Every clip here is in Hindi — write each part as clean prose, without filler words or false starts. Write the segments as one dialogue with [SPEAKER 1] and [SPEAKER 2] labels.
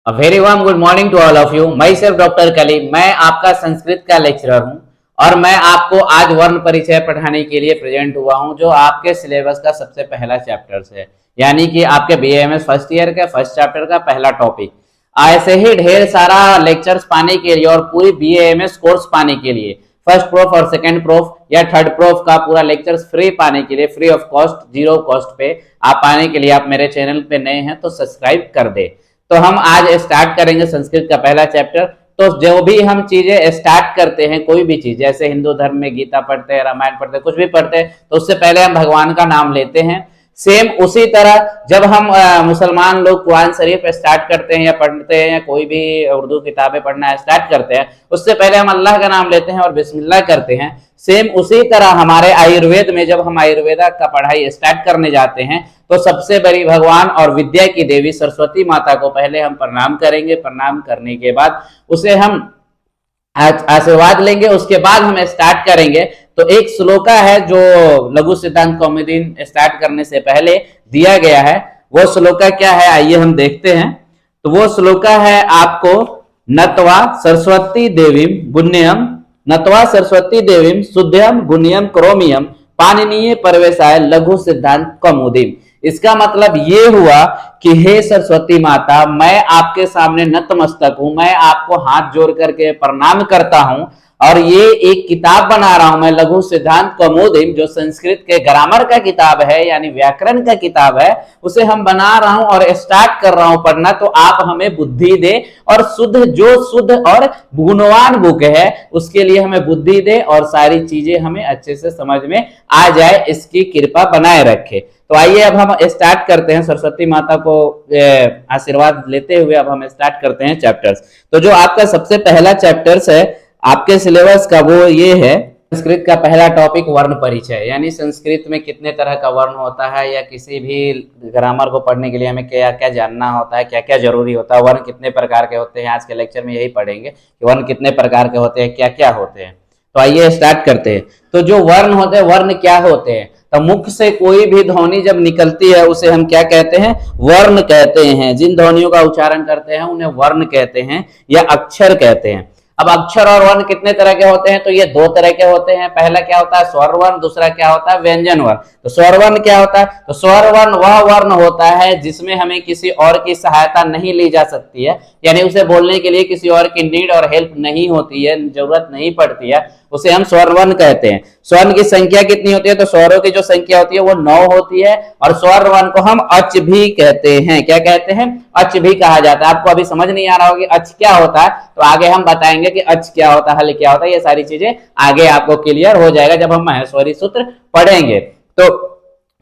[SPEAKER 1] A very warm good morning to all of you. Myself doctor Kaleem, मैं आपका संस्कृत का लेक्चरर हूं और मैं आपको आज वर्ण परिचय पढ़ाने के लिए प्रेजेंट हुआ हूं, जो आपके सिलेबस का सबसे पहला चैप्टर है, यानी कि आपके बीएएमएस फर्स्ट ईयर के फर्स्ट चैप्टर का पहला टॉपिक। ऐसे ही ढेर सारा लेक्चर्स पाने के लिए और पूरी बीएएमएस कोर्स पाने के लिए, फर्स्ट प्रूफ और सेकंड प्रूफ या थर्ड प्रूफ का पूरा लेक्चर्स फ्री पाने के लिए, free of cost, zero cost पे आप पाने के लिए आप मेरे चैनल पे नए हैं तो सब्सक्राइब कर दे। तो हम आज स्टार्ट करेंगे संस्कृत का पहला चैप्टर। तो जो भी हम चीजें स्टार्ट करते हैं, कोई भी चीज, जैसे हिंदू धर्म में गीता पढ़ते हैं, रामायण पढ़ते हैं, कुछ भी पढ़ते हैं, तो उससे पहले हम भगवान का नाम लेते हैं। सेम उसी तरह जब हम मुसलमान लोग कुरान शरीफ स्टार्ट करते हैं या पढ़ते हैं या कोई भी उर्दू किताबें पढ़ना स्टार्ट करते हैं, उससे पहले हम अल्लाह का नाम लेते हैं और बिस्मिल्लाह करते हैं। सेम उसी तरह हमारे आयुर्वेद में जब हम आयुर्वेदा का पढ़ाई स्टार्ट करने जाते हैं तो सबसे बड़ी भगवान और विद्या की देवी सरस्वती माता को पहले हम प्रणाम करेंगे। प्रणाम करने के बाद उसे हम आशीर्वाद लेंगे, उसके बाद हम स्टार्ट करेंगे। तो एक श्लोका है जो लघु सिद्धांत कौमुदी स्टार्ट करने से पहले दिया गया है। वो श्लोका क्या है, आइए हम देखते हैं। तो वो श्लोका है आपको नत्वा सरस्वती देवीम गुण्यम, नत्वा सरस्वती देवीम शुद्धयम गुण्यम करोमियम पाणिनीय परवेशाय लघु सिद्धांत कौमुदी। इसका मतलब ये हुआ कि हे सरस्वती माता, मैं आपके सामने नतमस्तक हूं, मैं आपको हाथ जोड़ करके प्रणाम करता हूं और ये एक किताब बना रहा हूं मैं, लघु सिद्धांत कौमुदी, जो संस्कृत के ग्रामर का किताब है, यानी व्याकरण का किताब है, उसे हम बना रहा हूं और स्टार्ट कर रहा हूं पढ़ना। तो आप हमें बुद्धि दे और शुद्ध और गुणवान बुक है, उसके लिए हमें बुद्धि दे और सारी चीजें हमें अच्छे से समझ में आ जाए, इसकी कृपा बनाए रखे। तो आइए अब हम स्टार्ट करते हैं, सरस्वती माता को आशीर्वाद लेते हुए अब हम स्टार्ट करते हैं चैप्टर्स। तो जो आपका सबसे पहला चैप्टर्स है आपके सिलेबस का, वो ये है संस्कृत का पहला टॉपिक वर्ण परिचय, यानी संस्कृत में कितने तरह का वर्ण होता है, या किसी भी ग्रामर को पढ़ने के लिए हमें क्या क्या जानना होता है, क्या क्या जरूरी होता है, वर्ण कितने प्रकार के होते हैं। आज के लेक्चर में यही पढ़ेंगे कि वर्ण कितने प्रकार के होते हैं, क्या क्या होते हैं। तो आइए स्टार्ट करते हैं। तो जो वर्ण होते हैं, वर्ण क्या होते हैं? तो मुख से कोई भी ध्वनि जब निकलती है उसे हम क्या कहते हैं? वर्ण कहते हैं। जिन ध्वनियों का उच्चारण करते हैं उन्हें वर्ण कहते हैं या अक्षर कहते हैं। अब अक्षर और वर्ण कितने तरह के होते हैं? तो ये दो तरह के होते हैं। पहला क्या होता है? स्वर वर्ण, दूसरा क्या होता है? व्यंजन वर्ण। तो स्वर वर्ण क्या होता है? तो स्वर वर्ण वह वर्ण होता है जिसमें हमें किसी और की सहायता नहीं ली जा सकती है, यानी उसे बोलने के लिए किसी और की नीड और हेल्प नहीं होती है, जरूरत नहीं पड़ती है, उसे हम स्वर वर्ण कहते हैं। स्वर्ण की संख्या कितनी होती है? तो स्वरों की जो संख्या होती है वो 9 होती है और स्वर वर्ण को हम अच भी कहते हैं। क्या कहते हैं? अच भी कहा जाता है। आपको अभी समझ नहीं आ रहा होगा अच क्या होता है, तो आगे हम बताएंगे कि अच क्या होता है, हल क्या होता है, ये सारी चीजें आगे आपको क्लियर हो जाएगा जब हम माहेश्वरी सूत्र पढ़ेंगे। तो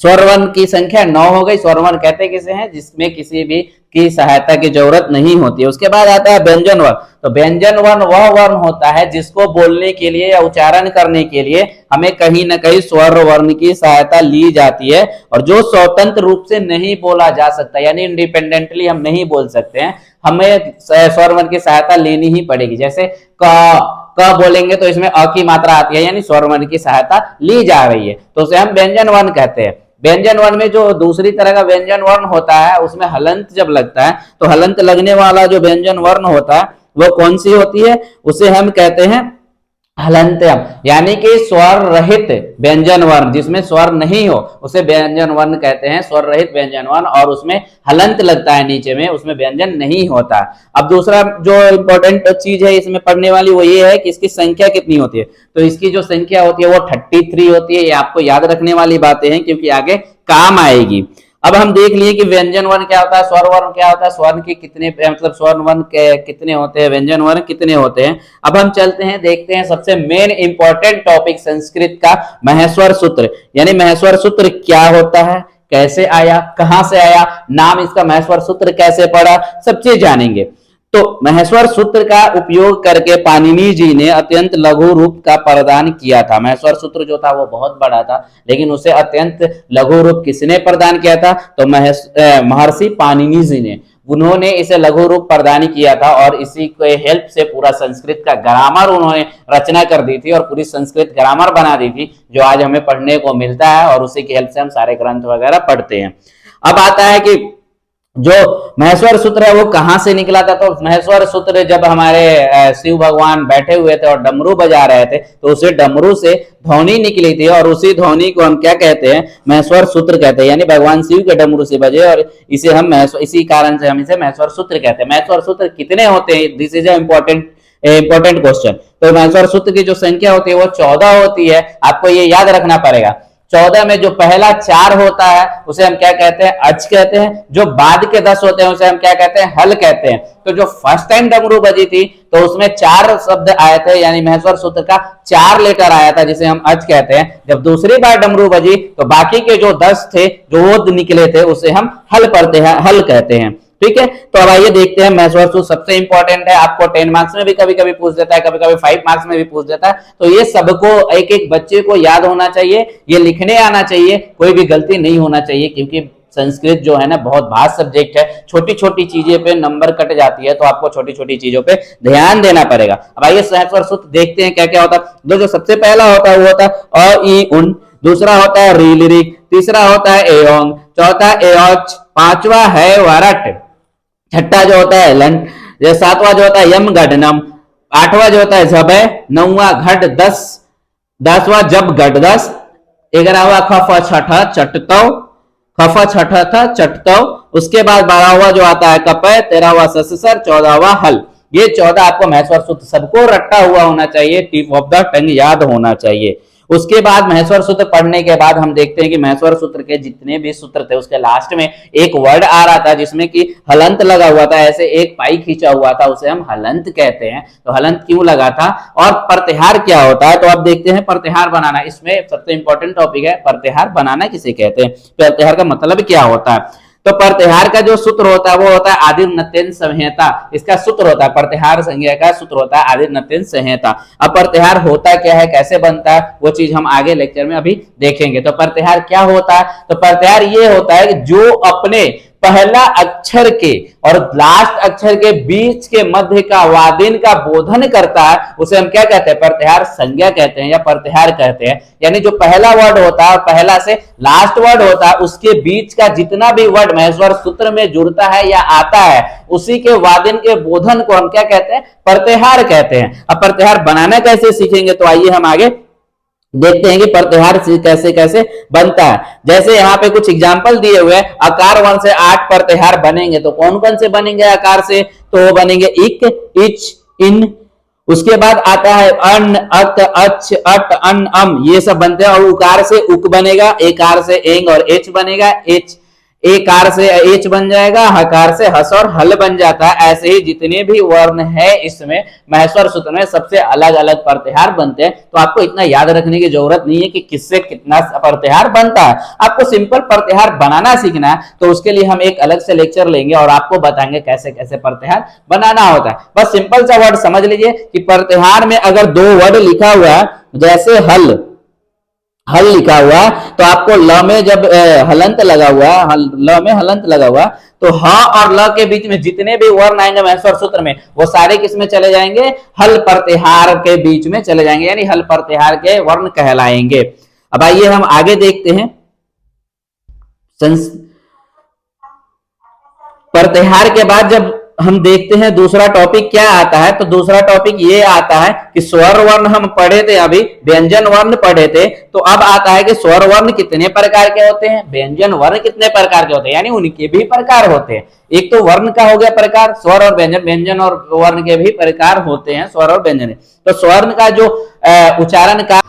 [SPEAKER 1] स्वर वर्ण की संख्या 9 हो गई। स्वर वर्ण कहते किसे हैं? जिसमें किसी भी की सहायता की जरूरत नहीं होती है। उसके बाद आता है व्यंजन वर्ण। तो व्यंजन वर्ण वह वर्ण होता है जिसको बोलने के लिए या उच्चारण करने के लिए हमें कहीं ना कहीं स्वर वर्ण की सहायता ली जाती है और जो स्वतंत्र रूप से नहीं बोला जा सकता, यानी इंडिपेंडेंटली हम नहीं बोल सकते हैं, हमें स्वर वर्ण की सहायता लेनी ही पड़ेगी। जैसे क बोलेंगे तो इसमें अ की मात्रा आती है, यानी स्वर वर्ण की सहायता ली जा रही है, तो उसे हम व्यंजन वर्ण कहते हैं। व्यंजन वर्ण में जो दूसरी तरह का व्यंजन वर्ण होता है उसमें हलंत जब लगता है, तो हलंत लगने वाला जो व्यंजन वर्ण होता है वो कौन सी होती है? उसे हम कहते हैं हलंत्यम, यानी कि स्वर रहित व्यंजन वर्ण, जिसमें स्वर नहीं हो उसे व्यंजन वर्ण कहते हैं, स्वर रहित व्यंजन वर्ण, और उसमें हलंत लगता है नीचे में, उसमें व्यंजन नहीं होता। अब दूसरा जो इंपॉर्टेंट चीज है इसमें पढ़ने वाली वो ये है कि इसकी संख्या कितनी होती है। तो इसकी जो संख्या होती है वो 33 होती है। ये आपको याद रखने वाली बातें हैं क्योंकि आगे काम आएगी। अब हम देख लिए कि व्यंजन वर्ण क्या होता है, स्वर वर्ण क्या होता है, स्वर्ण के कितने मतलब स्वर वर्ण कितने होते हैं, व्यंजन वर्ण कितने होते हैं। अब हम चलते हैं, देखते हैं सबसे मेन इंपॉर्टेंट टॉपिक संस्कृत का, महेश्वर सूत्र। यानी महेश्वर सूत्र क्या होता है, कैसे आया, कहां से आया, नाम इसका महेश्वर सूत्र कैसे पड़ा, सब चीज जानेंगे। तो महेश्वर सूत्र का उपयोग करके पाणिनि जी ने अत्यंत लघु रूप का प्रदान किया था। महेश्वर सूत्र जो था वो बहुत बड़ा था, लेकिन उसे अत्यंत लघु रूप किसने प्रदान किया था? तो महर्षि पाणिनि जी ने, उन्होंने इसे लघु रूप प्रदान किया था और इसी के हेल्प से पूरा संस्कृत का ग्रामर उन्होंने रचना कर दी थी और पूरी संस्कृत ग्रामर बना दी थी, जो आज हमें पढ़ने को मिलता है और उसी की हेल्प से हम सारे ग्रंथ वगैरह पढ़ते हैं। अब आता है कि जो महेश्वर सूत्र है वो कहां से निकला था? तो महेश्वर सूत्र जब हमारे शिव भगवान बैठे हुए थे और डमरू बजा रहे थे तो उसे डमरू से ध्वनि निकली थी और उसी ध्वनि को हम क्या कहते हैं? महेश्वर सूत्र कहते हैं। यानी भगवान शिव के डमरू से बजे और इसे हम इसी कारण से हम इसे महेश्वर सूत्र कहते हैं। महेश्वर सूत्र कितने होते हैं? This is important question. तो महेश्वर सूत्र की जो संख्या होती है वो 14 होती है। आपको ये याद रखना पड़ेगा। 14 में जो पहला 4 होता है उसे हम क्या कहते हैं? अच कहते हैं। जो बाद के 10 होते हैं उसे हम क्या कहते हैं? हल कहते हैं। तो जो फर्स्ट टाइम डमरू बजी थी तो उसमें 4 शब्द आए थे, यानी महेश्वर सूत्र का 4 लेटर आया था जिसे हम अच कहते हैं। जब दूसरी बार डमरू बजी तो बाकी के जो 10 थे जो वो निकले थे उसे हम हल कहते हैं। ठीक है, तो अब आइए देखते हैं महेश्वर सूत्र सबसे इंपॉर्टेंट है। आपको 10 मार्क्स में भी कभी कभी पूछ देता है, कभी कभी 5 मार्क्स में भी पूछ देता है। तो ये सबको एक एक बच्चे को याद होना चाहिए, ये लिखने आना चाहिए, कोई भी गलती नहीं होना चाहिए, क्योंकि संस्कृत जो है ना बहुत भास्ट सब्जेक्ट है। छोटी छोटी चीजें पे नंबर कट जाती है, तो आपको छोटी छोटी चीजों पे ध्यान देना पड़ेगा। अब आइए महेश्वर सूत्र देखते हैं क्या क्या होता है। जो सबसे पहला होता है वो होता है अ ई उन, दूसरा होता है री लिरिक, तीसरा होता है एओंग, चौथा एओच, पांचवा है वरट, छठा जो होता है लन, सातवां जो होता है यम गढ़नम, आठवां जो होता है जबे, नौवां घट 10, 10वां जब गढ़ 10, 11वां खफ छठा चटतव, खफ छठा था चटतव। उसके बाद 12वां जो आता है कपय, 13वां सससर, 14वां हल। ये 14 आपको महेश्वर सूत्र सबको रट्टा हुआ होना चाहिए, टिप ऑफ द टंग याद होना चाहिए। उसके बाद महेश्वर सूत्र पढ़ने के बाद हम देखते हैं कि महेश्वर सूत्र के जितने भी सूत्र थे उसके लास्ट में एक वर्ड आ रहा था जिसमें कि हलंत लगा हुआ था, ऐसे एक पाई खींचा हुआ था, उसे हम हलंत कहते हैं। तो हलंत क्यों लगा था और प्रत्याहार क्या होता है? तो अब देखते हैं प्रत्याहार बनाना। इसमें सबसे इंपॉर्टेंट टॉपिक है प्रत्याहार बनाना किसे कहते हैं, प्रत्याहार का मतलब क्या होता है। तो प्रत्याहार का जो सूत्र होता है वो होता है आदिम नत्यंत संहिता। इसका सूत्र होता है प्रत्याहार संज्ञा का सूत्र होता है आदिम नत्यंत संहिता। अब प्रत्याहार होता क्या है, कैसे बनता है, वो चीज हम आगे लेक्चर में अभी देखेंगे। तो प्रत्याहार क्या होता है? तो प्रत्याहार ये होता है कि जो अपने पहला अक्षर के और लास्ट अक्षर के बीच के मध्य का वादिन का बोधन करता है उसे हम क्या कहते हैं? प्रत्याहार संज्ञा कहते हैं या प्रत्याहार कहते हैं। यानी जो पहला वर्ड होता है और पहला से लास्ट वर्ड होता है उसके बीच का जितना भी वर्ड महेश्वर सूत्र में जुड़ता है या आता है उसी के वादिन के बोधन को हम क्या कहते हैं? प्रत्याहार कहते हैं। अब प्रत्याहार बनाना कैसे सीखेंगे, तो आइए हम आगे देखते हैं कि प्रत्याहार कैसे कैसे बनता है। जैसे यहाँ पे कुछ एग्जाम्पल दिए हुए हैं, आकार वर्ण से 8 प्रत्याहार बनेंगे। तो कौन कौन से बनेंगे आकार से? तो वो बनेंगे इक, इच, इन, उसके बाद आता है अन, अत, अच, अट, अन, अम, ये सब बनते हैं। और उकार से उक बनेगा, एकार से एंग और एच बनेगा, एच, एकार से एच बन जाएगा, हकार से हस और हल बन जाता है। ऐसे ही जितने भी वर्ण है इसमें महेश्वर सूत्र में सबसे अलग अलग प्रत्याहार बनते हैं। तो आपको इतना याद रखने की जरूरत नहीं है कि किससे कितना प्रत्याहार बनता है। आपको सिंपल प्रत्याहार बनाना सीखना है, तो उसके लिए हम एक अलग से लेक्चर लेंगे और आपको बताएंगे कैसे कैसे प्रत्याहार बनाना होता है। बस सिंपल सा वर्ड समझ लीजिए कि प्रत्याहार में अगर 2 वर्ड लिखा हुआ है, जैसे हल, हल लिखा हुआ, तो आपको ल में जब हलंत लगा हुआ, ल में हलंत लगा हुआ, तो ह और ल के बीच में जितने भी वर्ण आएंगे महेश्वर सूत्र में वो सारे किस में चले जाएंगे? हल प्रत्याहार के बीच में चले जाएंगे, यानी हल प्रत्याहार के वर्ण कहलाएंगे। अब आइए हम आगे देखते हैं प्रत्याहार के बाद जब हम देखते हैं दूसरा टॉपिक क्या आता है। तो दूसरा टॉपिक ये आता है कि स्वर वर्ण हम पढ़े थे, अभी व्यंजन वर्ण पढ़े थे। तो अब आता है कि स्वर वर्ण कितने प्रकार के होते हैं, व्यंजन वर्ण कितने प्रकार के होते हैं, यानी उनके भी प्रकार होते हैं। एक तो वर्ण का हो गया प्रकार, स्वर और व्यंजन, व्यंजन और वर्ण के भी प्रकार होते हैं, स्वर और व्यंजन। तो स्वर्ण का जो उच्चारण का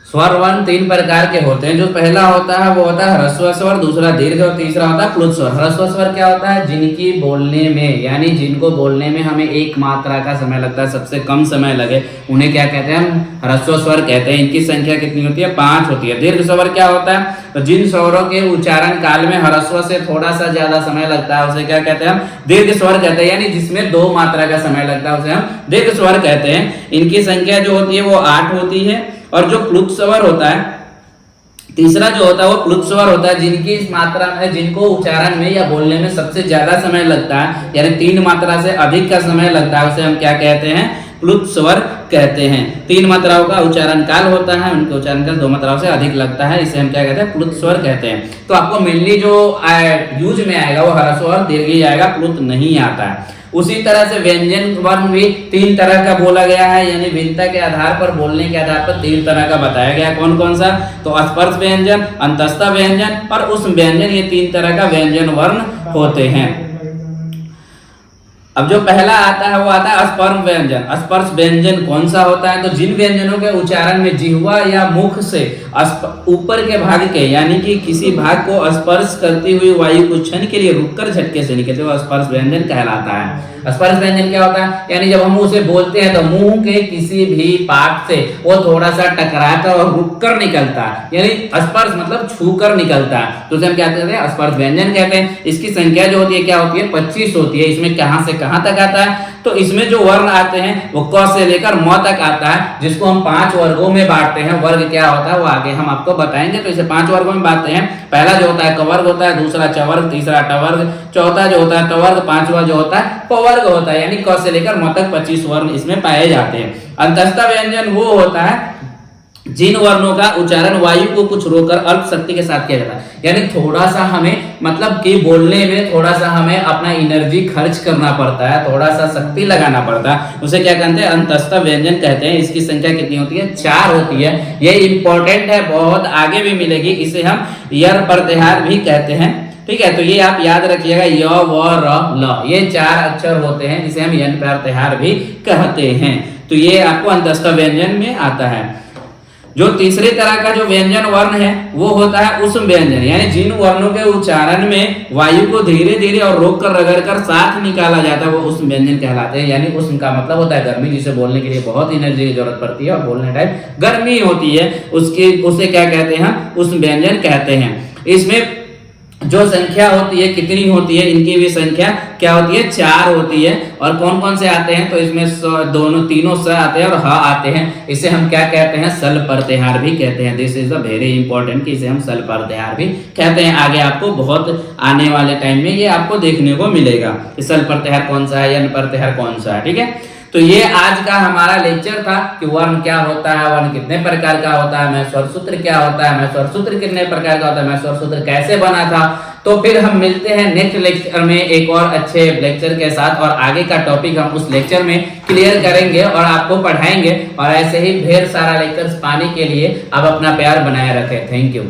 [SPEAKER 1] स्वर वर्ण 3 प्रकार के होते हैं। जो पहला होता है वो होता है ह्रस्व स्वर, दूसरा दीर्घ और तीसरा होता है प्लुत स्वर। ह्रस्व स्वर क्या होता है? जिनकी बोलने में, यानी जिनको बोलने में हमें एक मात्रा का समय लगता है, सबसे कम समय लगे, उन्हें क्या कहते हैं? हम ह्रस्व स्वर कहते हैं। इनकी संख्या कितनी होती है? 5 होती है। दीर्घ स्वर क्या होता है? तो जिन स्वरों के उच्चारण काल में ह्रस्व से थोड़ा सा ज्यादा समय लगता है उसे क्या कहते हैं? हम दीर्घ स्वर कहते हैं। यानी जिसमें 2 मात्रा का समय लगता है उसे हम दीर्घ स्वर कहते हैं। इनकी संख्या जो होती है वो 8 होती है। और जो प्लुत स्वर होता है, तीसरा जो होता है वो प्लुत स्वर होता है, जिनकी इस मात्रा में, जिनको उच्चारण में या बोलने में सबसे ज्यादा समय लगता है, यानी 3 मात्रा से अधिक का समय लगता है, उसे हम क्या कहते हैं? प्लुत स्वर कहते हैं। 3 मात्राओं का उच्चारण काल होता है, उनके उच्चारण काल 2 मात्राओं से अधिक लगता है, इसे हम क्या कहते हैं, प्लुत स्वर कहते हैं। तो आपको मेनली जो यूज में आएगा वो ह्रस्व और दीर्घ आएगा, प्लुत नहीं आता है। उसी तरह से व्यंजन वर्ण भी 3 तरह का बोला गया है, यानी भिन्नता के आधार पर, बोलने के आधार पर 3 तरह का बताया गया। कौन कौन सा? तो स्पर्श व्यंजन, अंतस्थ व्यंजन और उष्म व्यंजन, ये 3 तरह का व्यंजन वर्ण होते हैं। अब जो पहला आता है वो आता है स्पर्श व्यंजन। स्पर्श व्यंजन कौन सा होता है? तो जिन व्यंजनों के उच्चारण में जिह्वा या मुख से ऊपर के भाग के यानी कि किसी भाग को स्पर्श करती हुई वायु को क्षण के लिए रुककर झटके से निकलते वो स्पर्श व्यंजन कहलाता है। स्पर्श व्यंजन क्या होता है? यानी जब हम उसे बोलते हैं तो मुंह के किसी भी पार्ट से वो थोड़ा सा टकराकर और रुककर निकलता है, यानी स्पर्श मतलब छूकर निकलता है, तो उसे हम क्या कहते हैं? स्पर्श व्यंजन कहते हैं। इसकी संख्या जो होती है क्या होती है? 25 होती है। इसमें कहां से कहां तक आता है? तो इसमें जो वर्ण आते हैं वो क से लेकर म तक आता है, जिसको हम 5 वर्गों में बांटते हैं। वर्ग क्या होता है वो आगे हम आपको बताएंगे। तो इसे 5 वर्गों में बांटते हैं। पहला जो होता है कवर्ग होता है, दूसरा चवर्ग, तीसरा टवर्ग, चौथा जो होता है टवर्ग, 5वां जो होता है पवर्ग होता है, यानी क से लेकर म तक 25 वर्ण इसमें पाए जाते हैं। अंतस्थ व्यंजन वो होता है जिन वर्णों का उच्चारण वायु को कुछ रोककर अल्प शक्ति के साथ किया जाता है, यानी थोड़ा सा हमें मतलब कि बोलने में थोड़ा सा हमें अपना एनर्जी खर्च करना पड़ता है, थोड़ा सा शक्ति लगाना पड़ता है, उसे क्या कहते हैं? अंतस्थ व्यंजन कहते हैं। इसकी संख्या कितनी होती है? 4 होती है। ये इंपॉर्टेंट है, बहुत आगे भी मिलेगी। इसे हम यर प्रत्याहार भी कहते हैं, ठीक है। तो ये आप याद रखिएगा, य व र ल, ये 4 अक्षर होते हैं जिसे हम यन प्रत्याहार भी कहते हैं। तो ये आपको अंतस्थ व्यंजन में आता है। जो तीसरे तरह का जो व्यंजन वर्ण है वो होता है उष्म व्यंजन, यानी जिन वर्णों के उच्चारण में वायु को धीरे धीरे और रोक कर रगड़ कर साथ निकाला जाता है वो उष्म व्यंजन कहलाते हैं। यानी उष्म का मतलब होता है गर्मी, जिसे बोलने के लिए बहुत एनर्जी की जरूरत पड़ती है और बोलने टाइम गर्मी होती है, उसे क्या कहते हैं? उष्म व्यंजन कहते हैं। इसमें जो संख्या होती है कितनी होती है? इनकी भी संख्या क्या होती है? 4 होती है। और कौन कौन से आते हैं? तो इसमें तीनों स आते हैं और ह आते हैं। इसे हम क्या कहते हैं? सल प्रत्याहार भी कहते हैं। This is a very important कि इसे हम सल प्रत्याहार भी कहते हैं। आगे आपको बहुत आने वाले टाइम में ये आपको देखने को मिलेगा कि सल प्रत्याहार कौन सा है, यन प्रत्याहार कौन सा है, ठीक है। तो ये आज का हमारा लेक्चर था कि वर्ण क्या होता है, वर्ण कितने प्रकार का होता है, मैं स्वर सूत्र क्या होता है, मैं स्वर सूत्र कितने प्रकार का होता है, मैं स्वर सूत्र कैसे बना था। तो फिर हम मिलते हैं नेक्स्ट लेक्चर में एक और अच्छे लेक्चर के साथ, और आगे का टॉपिक हम उस लेक्चर में क्लियर करेंगे और आपको पढ़ाएंगे। और ऐसे ही ढेर सारा लेक्चर्स पाने के लिए आप अपना प्यार बनाए रखें। Thank you.